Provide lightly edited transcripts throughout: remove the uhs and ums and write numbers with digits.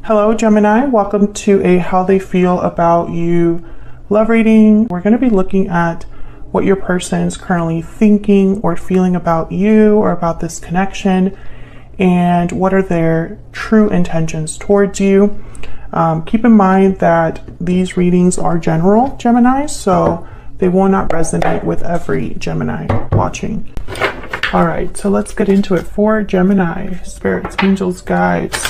Hello, Gemini. Welcome to a How They Feel About You love reading. We're going to be looking at what your person is currently thinking or feeling about you or about this connection, and what are their true intentions towards you. Keep in mind that these readings are general, Gemini, so they will not resonate with every Gemini watching. All right, so let's get into it. For Gemini, spirits, angels, guides.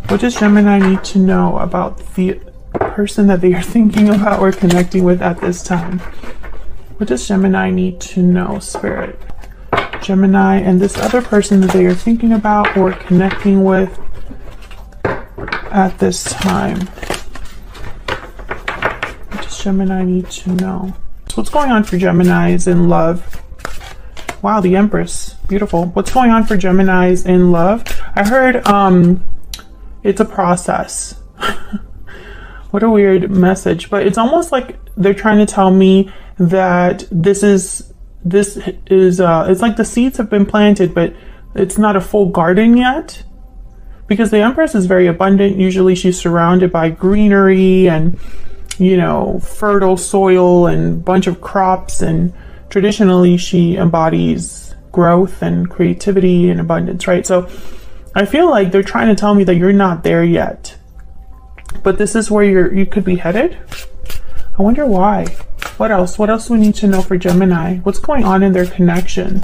What does Gemini need to know about the person that they are thinking about or connecting with at this time? What does Gemini need to know, Spirit? Gemini and this other person that they are thinking about or connecting with at this time. What does Gemini need to know? So what's going on for Geminis in love? Wow, the Empress. Beautiful. What's going on for Geminis in love? I heard it's a process. What a weird message, but it's almost like they're trying to tell me that this is it's like the seeds have been planted, but it's not a full garden yet, because the Empress is very abundant. Usually she's surrounded by greenery and, you know, fertile soil and bunch of crops, and traditionally she embodies growth and creativity and abundance, right? So I feel like they're trying to tell me that you're not there yet, but this is where you could be headed. I wonder why. What else do we need to know for Gemini? What's going on in their connection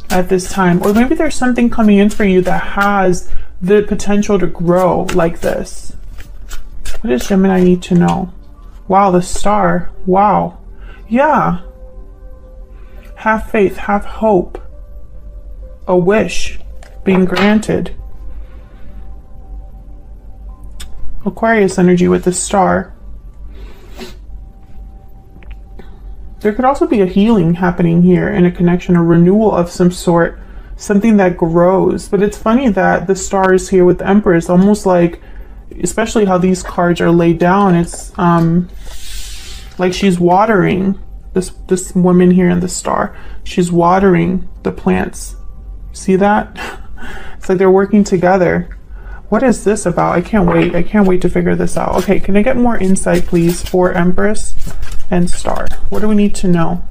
at this time? Or maybe there's something coming in for you that has the potential to grow like this. What does Gemini need to know? Wow, the Star. Wow. Yeah. Have faith, have hope. A wish being granted. Aquarius energy with the Star. There could also be a healing happening here in a connection, a renewal of some sort, something that grows. But it's funny that the Star is here with the Empress, almost like, especially how these cards are laid down, it's like she's watering this woman here in the Star. She's watering the plants. See that? It's like they're working together. What is this about? I can't wait. I can't wait to figure this out. Okay, can I get more insight, please, for Empress and Star? What do we need to know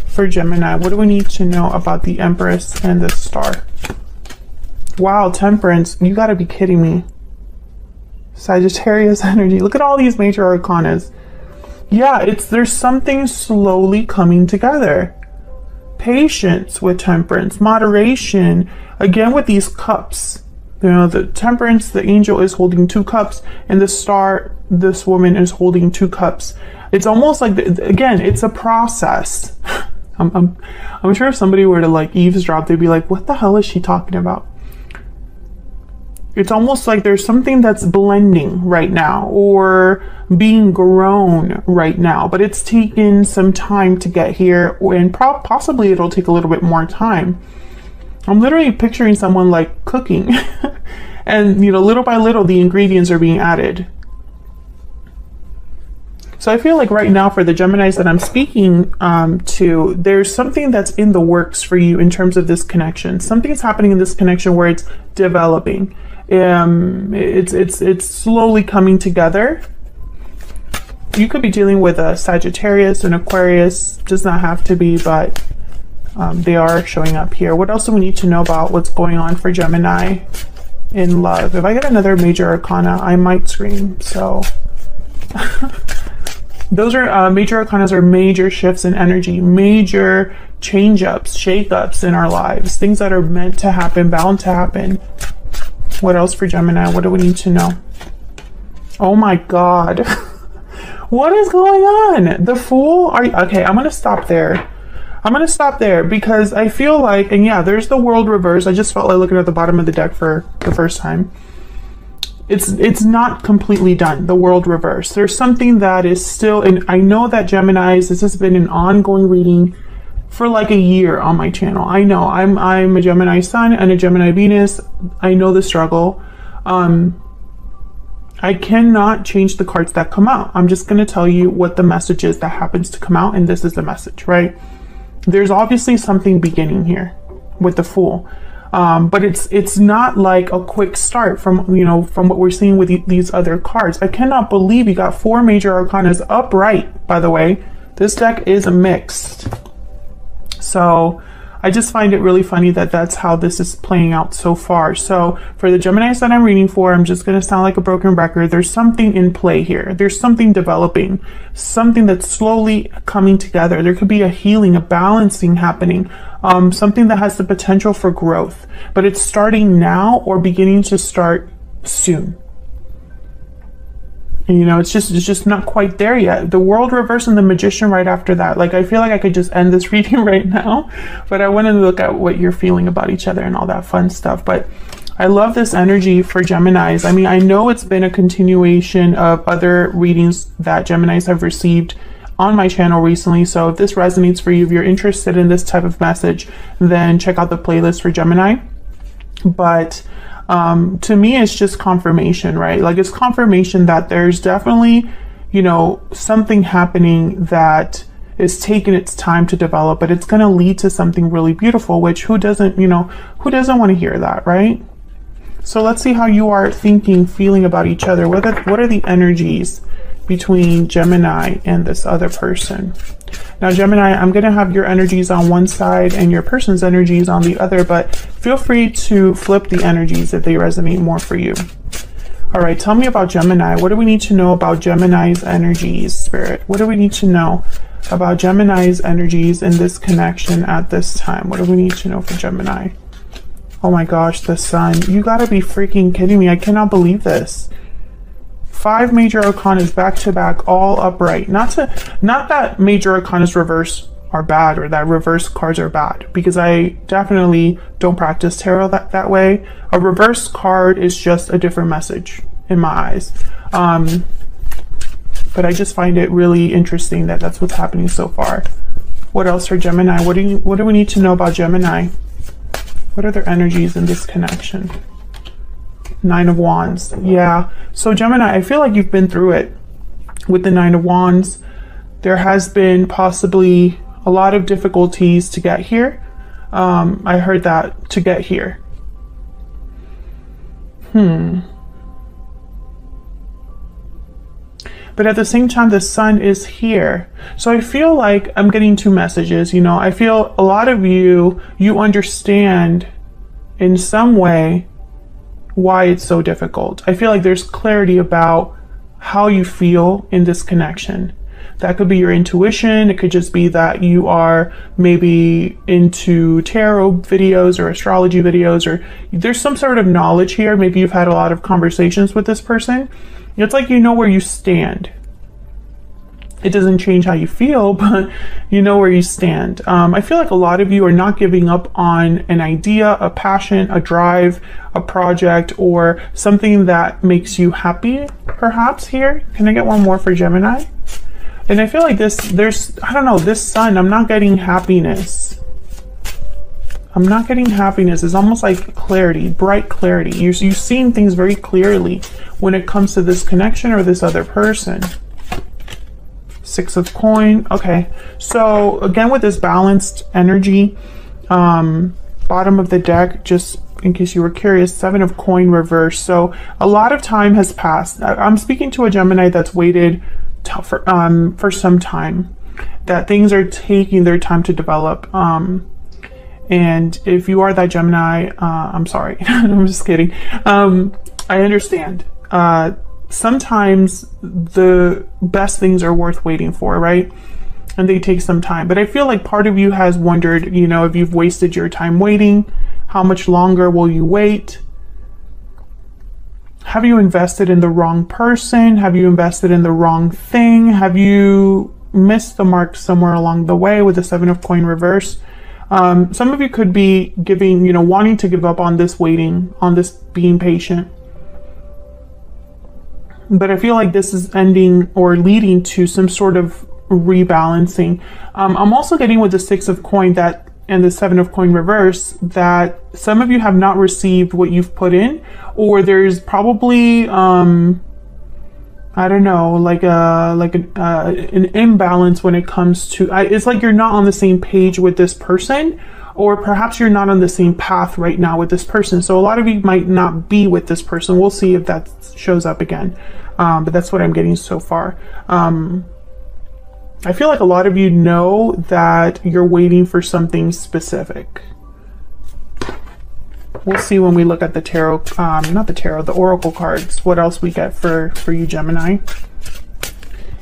for Gemini? What do we need to know about the Empress and the Star? Wow, Temperance. You gotta be kidding me. Sagittarius energy. Look at all these major arcanas. Yeah, there's something slowly coming together. Patience with Temperance, moderation. Again, with these cups, you know, the Temperance, the angel is holding 2 cups, and the Star, this woman is holding 2 cups. It's almost like, again, it's a process. I'm sure if somebody were to like eavesdrop, they'd be like, what the hell is she talking about? It's almost like there's something that's blending right now or being grown right now, but it's taken some time to get here, and possibly it'll take a little bit more time. I'm literally picturing someone like cooking and, you know, little by little the ingredients are being added. So I feel like right now for the Geminis that I'm speaking to, there's something that's in the works for you in terms of this connection. Something's happening in this connection where it's developing. It's slowly coming together. You could be dealing with a Sagittarius, an Aquarius, does not have to be, but they are showing up here. What else do we need to know about what's going on for Gemini in love? If I get another major arcana, I might scream. So those are major arcanas, are major shifts in energy, major change-ups, shake-ups in our lives, things that are meant to happen, bound to happen. What else for Gemini? What do we need to know? Oh my God. What is going on? The Fool? Okay, I'm going to stop there. I'm going to stop there because I feel like, and yeah, there's the World reverse. I just felt like looking at the bottom of the deck for the first time. It's not completely done, the World reverse. There's something that is still, and I know that Geminis, this has been an ongoing reading for like a year on my channel. I know I'm a Gemini Sun and a Gemini Venus. I know the struggle. I cannot change the cards that come out. I'm just going to tell you what the message is that happens to come out, and this is the message, right? There's obviously something beginning here with the Fool. But it's not like a quick start from, you know, from what we're seeing with these other cards. I cannot believe you got 4 major arcanas upright, by the way. This deck is mixed. So I just find it really funny that that's how this is playing out so far. So for the Geminis that I'm reading for, I'm just going to sound like a broken record. There's something in play here. There's something developing, something that's slowly coming together. There could be a healing, a balancing happening, something that has the potential for growth, but it's starting now or beginning to start soon. And, you know, it's just not quite there yet. The World reverse and the Magician right after that. Like, I feel like I could just end this reading right now, but I wanted to look at what you're feeling about each other and all that fun stuff. But I love this energy for Geminis. I mean, I know it's been a continuation of other readings that Geminis have received on my channel recently. So if this resonates for you, if you're interested in this type of message, then check out the playlist for Gemini. But to me, it's just confirmation, right? Like, it's confirmation that there's definitely, you know, something happening that is taking its time to develop, but it's going to lead to something really beautiful, which who doesn't want to hear that, right? So let's see how you are thinking, feeling about each other. What are the energies between Gemini and this other person? Now, Gemini, I'm going to have your energies on one side and your person's energies on the other, but feel free to flip the energies if they resonate more for you. All right, tell me about Gemini. What do we need to know about Gemini's energies, Spirit? What do we need to know about Gemini's energies in this connection at this time? What do we need to know for Gemini? Oh my gosh, the Sun. You gotta be freaking kidding me. I cannot believe this. 5 major arcanas back to back, all upright. Not that major arcanas reverse are bad or that reverse cards are bad, because I definitely don't practice tarot that way. A reverse card is just a different message in my eyes. But I just find it really interesting that that's what's happening so far. What else for Gemini? What do we need to know about Gemini? What are their energies in this connection? 9 of Wands. Yeah. So Gemini, I feel like you've been through it with the 9 of Wands. There has been possibly a lot of difficulties to get here. I heard that, to get here. But at the same time, the Sun is here. So I feel like I'm getting 2 messages. You know, I feel a lot of you understand in some way why it's so difficult. I feel like there's clarity about how you feel in this connection. That could be your intuition. It could just be that you are maybe into tarot videos or astrology videos, or there's some sort of knowledge here. Maybe you've had a lot of conversations with this person. It's like you know where you stand. It doesn't change how you feel, but you know where you stand. I feel like a lot of you are not giving up on an idea, a passion, a drive, a project, or something that makes you happy, perhaps here. Can I get one more for Gemini? And I feel like I don't know, this Sun, I'm not getting happiness. I'm not getting happiness. It's almost like clarity, bright clarity. You've seen things very clearly when it comes to this connection or this other person. 6 of Coin. Okay, so again with this balanced energy, bottom of the deck, just in case you were curious, 7 of Coin reverse. So a lot of time has passed. I'm speaking to a Gemini that's waited for some time, that things are taking their time to develop. And if you are that Gemini, I'm sorry, I'm just kidding. I understand. Sometimes the best things are worth waiting for, right? And they take some time. But I feel like part of you has wondered, you know, if you've wasted your time waiting, how much longer will you wait? Have you invested in the wrong person? Have you invested in the wrong thing? Have you missed the mark somewhere along the way with the 7 of Coin reverse? Some of you could be wanting to give up on this waiting, on this being patient. But I feel like this is ending or leading to some sort of rebalancing. I'm also getting with the 6 of Coin and the 7 of Coin reverse that some of you have not received what you've put in, or there's probably I don't know, like an imbalance when it comes to, it's like you're not on the same page with this person, or perhaps you're not on the same path right now with this person. So a lot of you might not be with this person. We'll see if that shows up again. But that's what I'm getting so far. I feel like a lot of you know that you're waiting for something specific. We'll see when we look at the tarot, not the tarot, the oracle cards, what else we get for you, Gemini.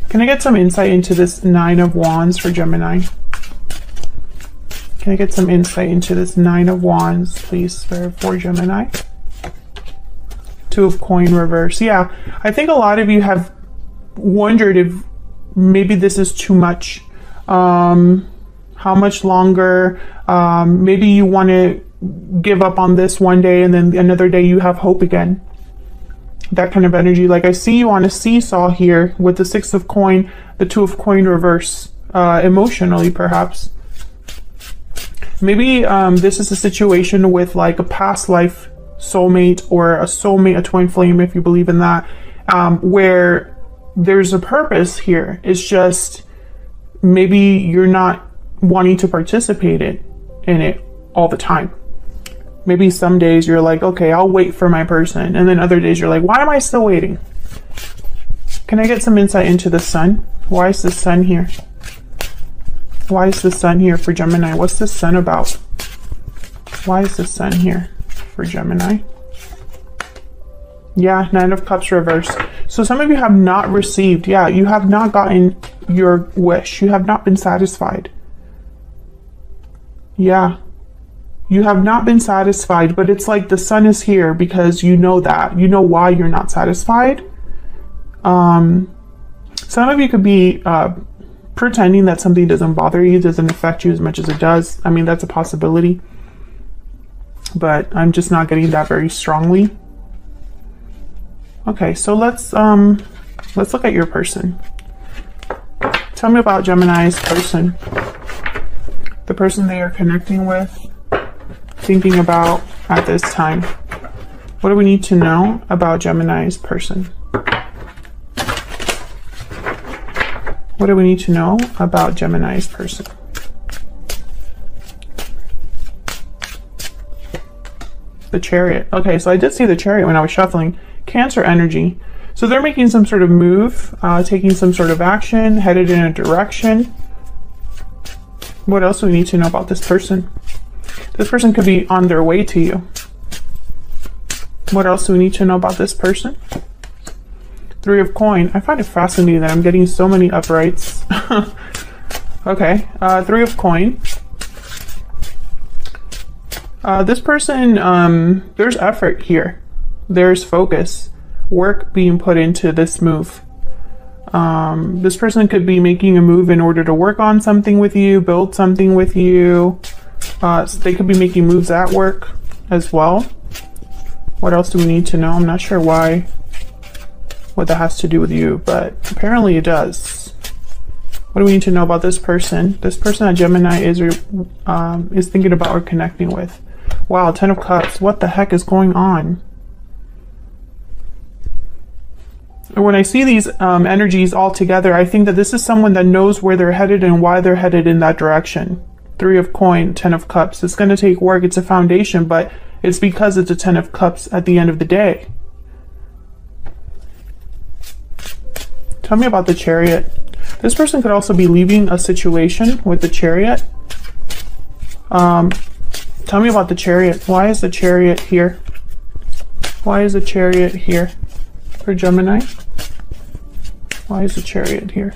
Can I get some insight into this Nine of Wands for Gemini? Can I get some insight into this Nine of Wands, please, for Gemini? Two of Coin reverse. Yeah, I think a lot of you have wondered if maybe this is too much. How much longer? Maybe you want to give up on this one day and then another day you have hope again. That kind of energy. Like I see you on a seesaw here with the Six of Coin, the Two of Coin reverse, emotionally perhaps. Maybe this is a situation with like a past life soulmate or a soulmate, a twin flame, if you believe in that, where there's a purpose here. It's just maybe you're not wanting to participate in it all the time. Maybe some days you're like, okay, I'll wait for my person. And then other days you're like, why am I still waiting? Can I get some insight into the sun? Why is the sun here? Why is the sun here for Gemini? What's the sun about? Why is the sun here for Gemini? Yeah, Nine of Cups reverse. So some of you have not received. Yeah, you have not gotten your wish. You have not been satisfied. Yeah. You have not been satisfied, but it's like the sun is here because you know that. You know why you're not satisfied. Some of you could be pretending that something doesn't bother you, doesn't affect you as much as it does. I mean, that's a possibility. But I'm just not getting that very strongly. Okay, so let's look at your person. Tell me about Gemini's person. The person they are connecting with, thinking about at this time. What do we need to know about Gemini's person? What do we need to know about Gemini's person? The Chariot. Okay, so I did see the Chariot when I was shuffling. Cancer energy. So they're making some sort of move, taking some sort of action, headed in a direction. What else do we need to know about this person? This person could be on their way to you. What else do we need to know about this person? Three of Coin. I find it fascinating that I'm getting so many uprights. Okay, Three of Coin. This person, there's effort here. There's focus, work being put into this move. This person could be making a move in order to work on something with you, build something with you. So they could be making moves at work as well. What else do we need to know? I'm not sure what that has to do with you, but apparently it does. What do we need to know about this person? This person that Gemini is thinking about or connecting with. Wow, Ten of Cups. What the heck is going on? When I see these energies all together, I think that this is someone that knows where they're headed and why they're headed in that direction. Three of Coin, Ten of Cups. It's going to take work. It's a foundation, but it's because it's a Ten of Cups at the end of the day. Tell me about the Chariot. This person could also be leaving a situation with the Chariot. Tell me about the Chariot. Why is the Chariot here? Why is the Chariot here for Gemini? Why is the Chariot here?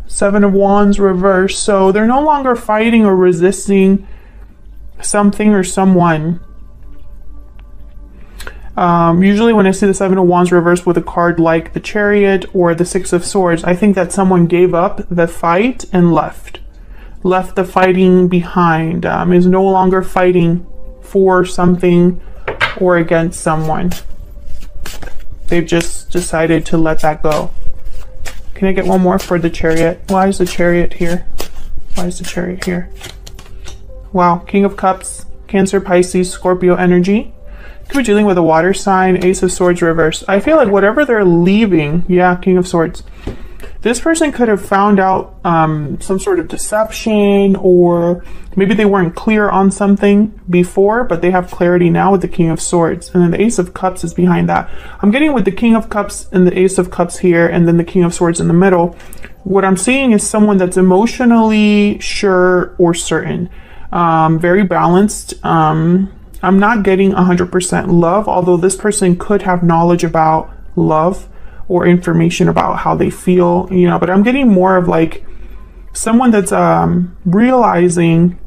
Seven of Wands reverse. So they're no longer fighting or resisting something or someone. Usually when I see the Seven of Wands reverse with a card like the Chariot or the Six of Swords, I think that someone gave up the fight and left the fighting behind, is no longer fighting for something or against someone. They've just decided to let that go. Can I get one more for the Chariot? Why is the Chariot here? Why is the Chariot here? Wow, King of Cups, Cancer, Pisces, Scorpio energy. Could be dealing with a water sign, Ace of Swords reverse. I feel like whatever they're leaving, yeah, King of Swords. This person could have found out some sort of deception, or maybe they weren't clear on something before, but they have clarity now with the King of Swords. And then the Ace of Cups is behind that. I'm getting with the King of Cups and the Ace of Cups here, and then the King of Swords in the middle. What I'm seeing is someone that's emotionally sure or certain, very balanced. I'm not getting 100% love, although this person could have knowledge about love or information about how they feel, you know, but I'm getting more of like someone that's realizing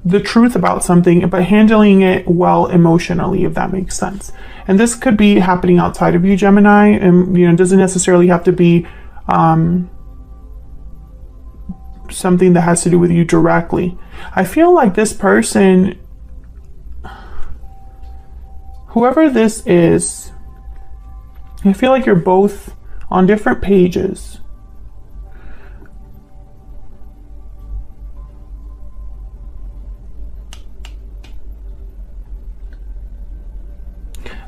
the truth about something, but handling it well emotionally, if that makes sense. And this could be happening outside of you, Gemini, and, you know, doesn't necessarily have to be something that has to do with you directly. I feel like this person, whoever this is, I feel like you're both on different pages.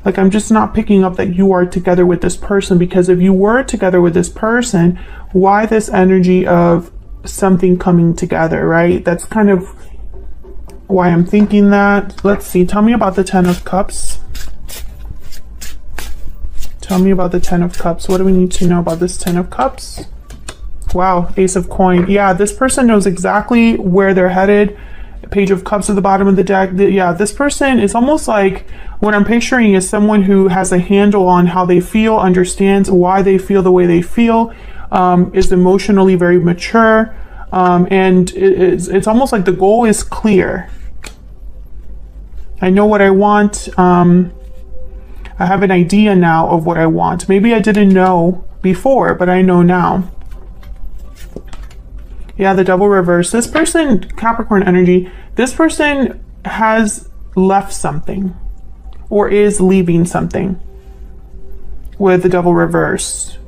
Like, I'm just not picking up that you are together with this person, because if you were together with this person, why this energy of something coming together, right? That's kind of why I'm thinking that. Let's see. Tell me about the Ten of Cups. Tell me about the Ten of Cups. What do we need to know about this Ten of Cups? Wow, Ace of Coin. Yeah, this person knows exactly where they're headed. Page of Cups at the bottom of the deck. Yeah, this person is almost like, what I'm picturing is someone who has a handle on how they feel, understands why they feel the way they feel, is emotionally very mature, and it's almost like the goal is clear. I know what I want. I have an idea now of what I want. Maybe I didn't know before, but I know now. Yeah, the Devil reverse. This person, Capricorn energy, this person has left something or is leaving something with the Devil reverse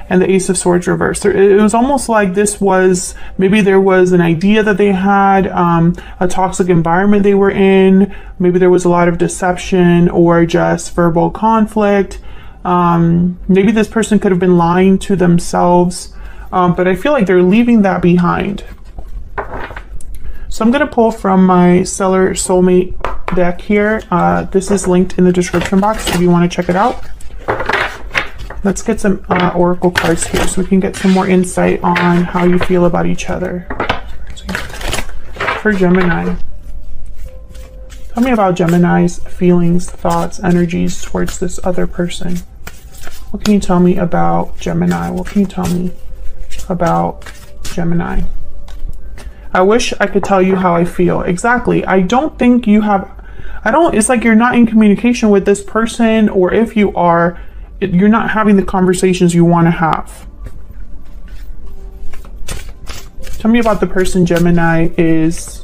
and the Ace of Swords reverse. It was almost like this was, maybe there was an idea that they had, a toxic environment they were in. Maybe there was a lot of deception or just verbal conflict. Maybe this person could have been lying to themselves, but I feel like they're leaving that behind. So I'm going to pull from my Stellar Soulmate deck here. This is linked in the description box if you want to check it out. Let's get some oracle cards here so we can get some more insight on how you feel about each other. For Gemini, tell me about Gemini's feelings, thoughts, energies towards this other person. What can you tell me about Gemini? What can you tell me about Gemini? I wish I could tell you how I feel. Exactly. I don't think you have, it's like you're not in communication with this person, or if you are, you're not having the conversations you want to have. Tell me about the person Gemini is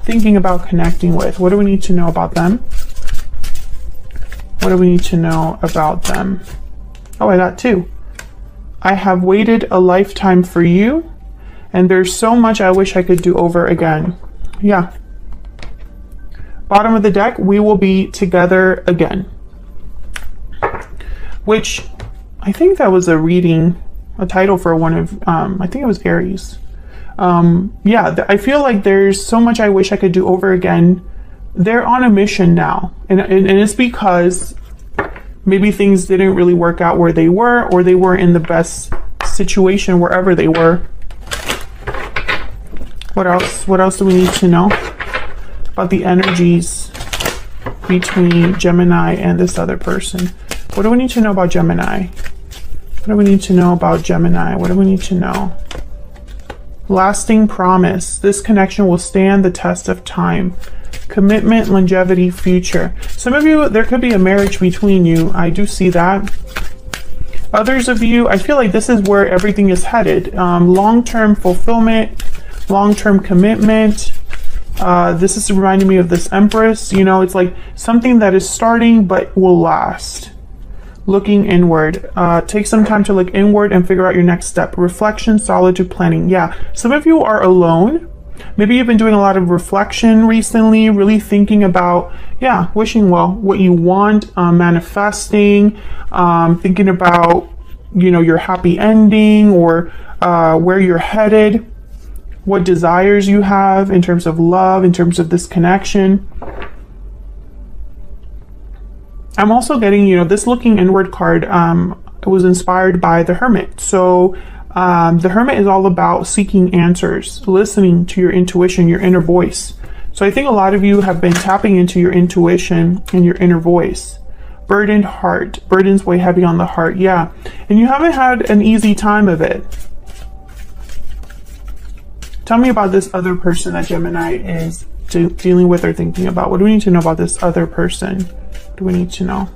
thinking about connecting with. What do we need to know about them? What do we need to know about them? Oh, I got two. I have waited a lifetime for you, and there's so much I wish I could do over again. Yeah. Bottom of the deck, we will be together again. Which, I think that was a reading, a title for one of, I think it was Aries. Yeah, I feel like there's so much I wish I could do over again. They're on a mission now. And it's because maybe things didn't really work out where they were, or they were in the best situation wherever they were. What else? What else do we need to know about the energies between Gemini and this other person? What do we need to know about Gemini? What do we need to know about Gemini? What do we need to know? Lasting promise. This connection will stand the test of time. Commitment, longevity, future. Some of you, there could be a marriage between you. I do see that. Others of you, I feel like this is where everything is headed. Long-term fulfillment, long-term commitment. This is reminding me of this Empress. You know, it's like something that is starting but will last. Looking inward. Take some time to look inward and figure out your next step. Reflection, solitude, planning. Yeah, some of you are alone. Maybe you've been doing a lot of reflection recently, really thinking about, yeah, wishing well, what you want, manifesting, thinking about you know, your happy ending, or where you're headed, what desires you have in terms of love, in terms of this connection. I'm also getting, you know, this looking inward card was inspired by the Hermit. So the Hermit is all about seeking answers, listening to your intuition, your inner voice. So I think a lot of you have been tapping into your intuition and your inner voice. Burdened heart. Burden's way heavy on the heart. Yeah. And you haven't had an easy time of it. Tell me about this other person that Gemini is dealing with or thinking about. What do we need to know about this other person? What do we need to know?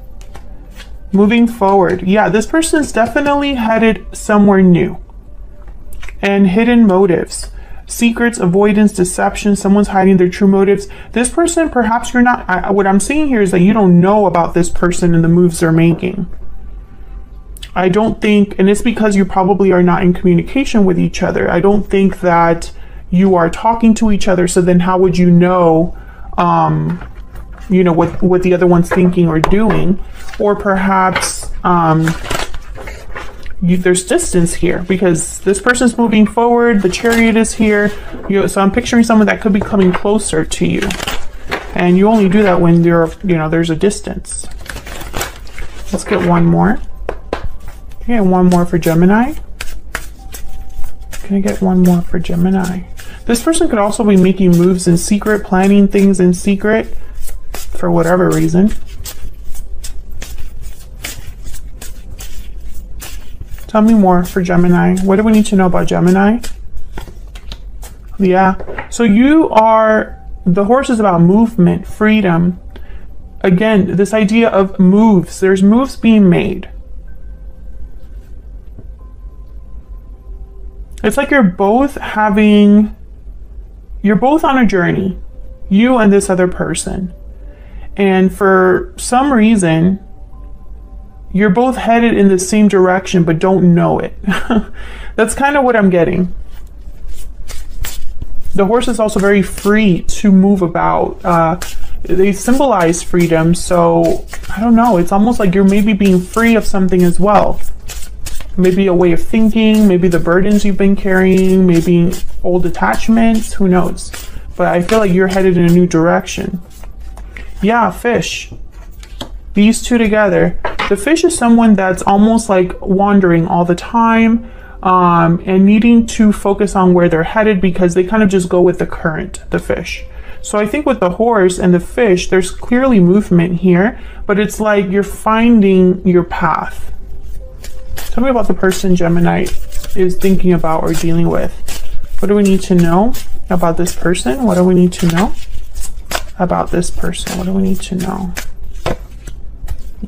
Moving forward. Yeah, this person's definitely headed somewhere new. And hidden motives. Secrets, avoidance, deception. Someone's hiding their true motives. This person, perhaps you're not... what I'm seeing here is that you don't know about this person and the moves they're making. I don't think... And it's because you probably are not in communication with each other. I don't think that you are talking to each other. So then how would you know... you know, what the other one's thinking or doing? Or perhaps there's distance here because this person's moving forward, the Chariot is here. So I'm picturing someone that could be coming closer to you, and you only do that when there's a distance. Let's get one more. Can I get one more for Gemini? Can I get one more for Gemini? This person could also be making moves in secret, planning things in secret for whatever reason. Tell me more for Gemini. What do we need to know about Gemini? Yeah. So you are, the horse is about movement, freedom. Again, this idea of moves. There's moves being made. It's like you're both on a journey. You and this other person. And for some reason, you're both headed in the same direction, but don't know it. That's kind of what I'm getting. The horse is also very free to move about. They symbolize freedom. So I don't know. It's almost like you're maybe being free of something as well. Maybe a way of thinking, maybe the burdens you've been carrying, maybe old attachments, who knows? But I feel like you're headed in a new direction. Yeah, fish. These two together. The fish is someone that's almost like wandering all the time and needing to focus on where they're headed because they kind of just go with the current, the fish. So I think with the horse and the fish, there's clearly movement here, but it's like you're finding your path. Tell me about the person Gemini is thinking about or dealing with. What do we need to know about this person? What do we need to know about this person? What do we need to know?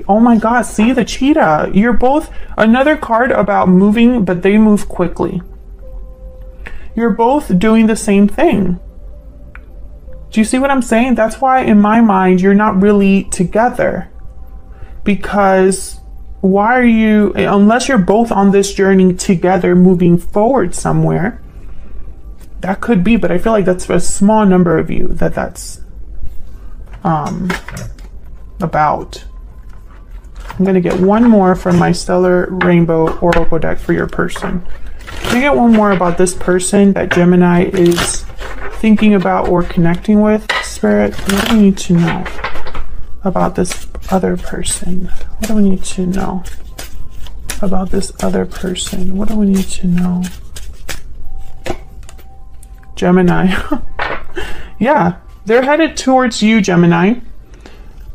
Oh my God, see the cheetah. You're both, another card about moving, but they move quickly. You're both doing the same thing. Do you see what I'm saying? That's why in my mind, you're not really together. Because why are you, unless you're both on this journey together, moving forward somewhere, that could be, but I feel like that's a small number of you that's about. I'm going to get one more from my Stellar Rainbow Oracle deck for your person. Can I get one more about this person that Gemini is thinking about or connecting with? Spirit, what do we need to know about this other person? What do we need to know about this other person? What do we need to know? Gemini. Yeah, they're headed towards you, Gemini.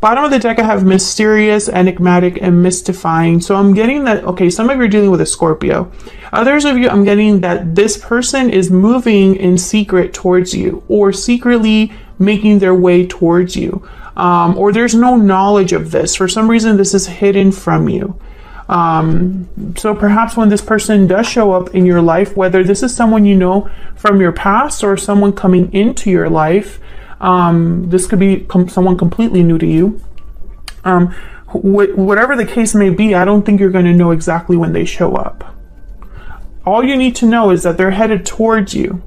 Bottom of the deck, I have mysterious, enigmatic, and mystifying. So I'm getting that, okay, some of you are dealing with a Scorpio. Others of you, I'm getting that this person is moving in secret towards you or secretly making their way towards you. Or there's no knowledge of this. For some reason, this is hidden from you. So perhaps when this person does show up in your life, whether this is someone you know from your past or someone coming into your life, this could be someone completely new to you. Whatever the case may be, I don't think you're going to know exactly when they show up. All you need to know is that they're headed towards you.